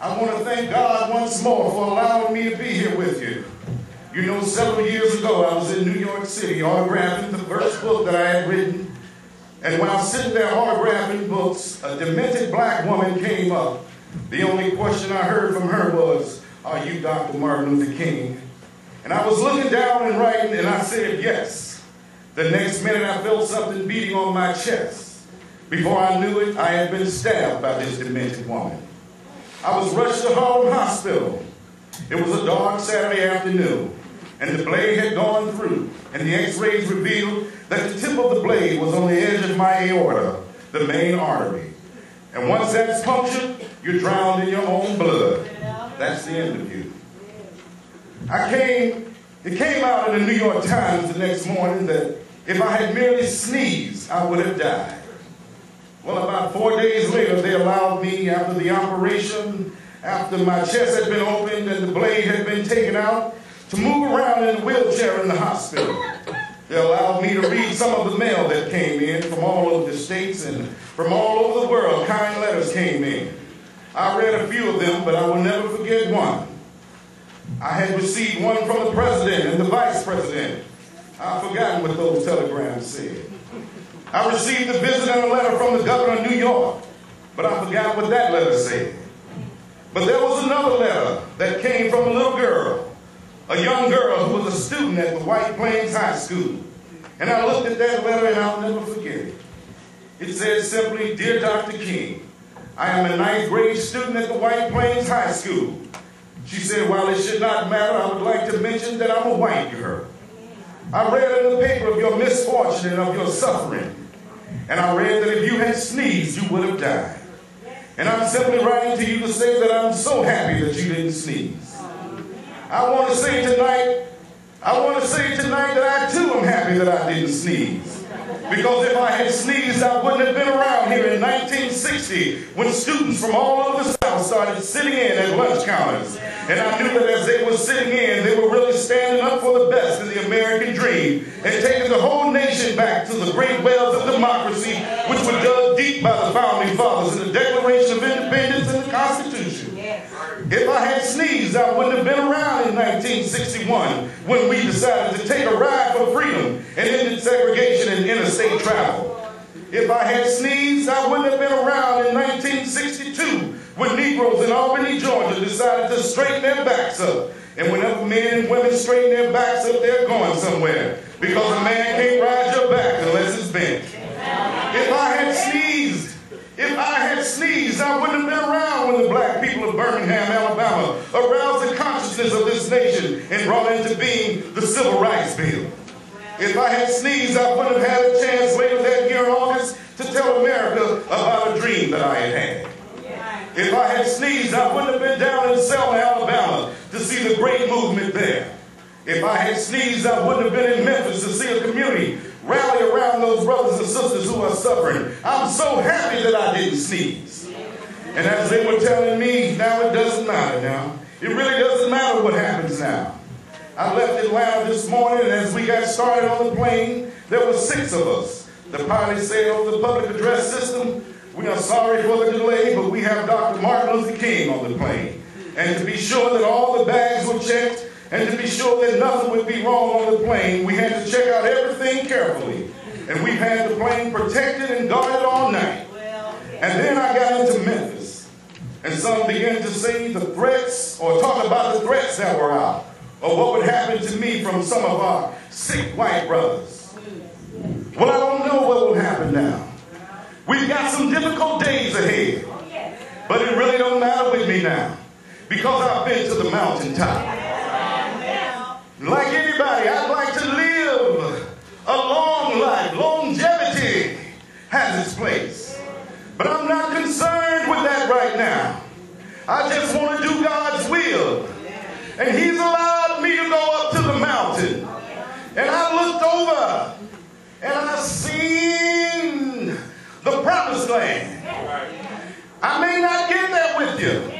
I want to thank God once more for allowing me to be here with you. You know, several years ago, I was in New York City autographing the first book that I had written. And when I was sitting there autographing books, a demented black woman came up. The only question I heard from her was, "Are you Dr. Martin Luther King?" And I was looking down and writing, and I said, "Yes." The next minute, I felt something beating on my chest. Before I knew it, I had been stabbed by this demented woman. I was rushed to Harlem Hospital. It was a dark Saturday afternoon, and the blade had gone through, and the x-rays revealed that the tip of the blade was on the edge of my aorta, the main artery. And once that's punctured, you're drowned in your own blood. That's the end of you. It came out in the New York Times the next morning that if I had merely sneezed, I would have died. Well, about 4 days later, they allowed me, after the operation, after my chest had been opened and the blade had been taken out, to move around in a wheelchair in the hospital. They allowed me to read some of the mail that came in from all over the states and from all over the world. Kind letters came in. I read a few of them, but I will never forget one. I had received one from the president and the vice president. I've forgotten what those telegrams said. I received a visit and a letter from the governor of New York, but I forgot what that letter said. But there was another letter that came from a little girl, a young girl who was a student at the White Plains High School. And I looked at that letter and I'll never forget it. It said simply, "Dear Dr. King, I am a 9th grade student at the White Plains High School." She said, "While it should not matter, I would like to mention that I'm a white girl. I read in the paper of your misfortune and of your suffering. And I read that if you had sneezed, you would have died. And I'm simply writing to you to say that I'm so happy that you didn't sneeze. I want to say tonight that I too am happy that I didn't sneeze. Because if I had sneezed, I wouldn't have been around here in 1960 when students from all over the South started sitting in at lunch counters. And I knew that as they were sitting in, they were really standing up for the best in the American dream and taking the whole nation back to the great wells of democracy, which were dug deep by the Founding Fathers in the Declaration of Independence and the Constitution. If I had sneezed, I wouldn't have been around in 1961 when we decided to take a ride for freedom and ended segregation and interstate travel. If I had sneezed, I wouldn't have been around in 1962 when Negroes in Albany, Georgia decided to straighten their backs up. And whenever men and women straighten their backs up, they're going somewhere. Because a man can't ride your back unless it's bent. If I had sneezed, I wouldn't have been around when the black people of Birmingham, Alabama aroused the consciousness of this nation and brought into being the Civil Rights Bill. If I had sneezed, I wouldn't have had a chance later that year in August to tell America about a dream that I had had. If I had sneezed, I wouldn't have been down in Selma, Alabama to see the great movement there. If I had sneezed, I wouldn't have been in Memphis to see a community rally around those brothers and sisters who are suffering. I'm so happy that I didn't sneeze. And as they were telling me, now it doesn't matter now. It really doesn't matter what happens now. I left Atlanta this morning, and as we got started on the plane, there were 6 of us. The pilot said over the public address system, "We are sorry for the delay, but we have Dr. Martin Luther King on the plane. And to be sure that all the bags were checked, and to be sure that nothing would be wrong on the plane, we had to check out everything carefully. And we've had the plane protected and guarded all night." And then I got into Memphis, and some began to say the threats, or talk about the threats that were out, or what would happen to me from some of our sick white brothers. Well, I don't know what will happen now. We've got some difficult days ahead, but it really don't matter with me now, because I've been to the mountaintop. Like anybody, I'd like to live a long life. Longevity has its place. But I'm not concerned with that right now. I just want to do God's will. And He's allowed me to go up to the mountain. And I looked over and I seen the promised land. I may not get there with you,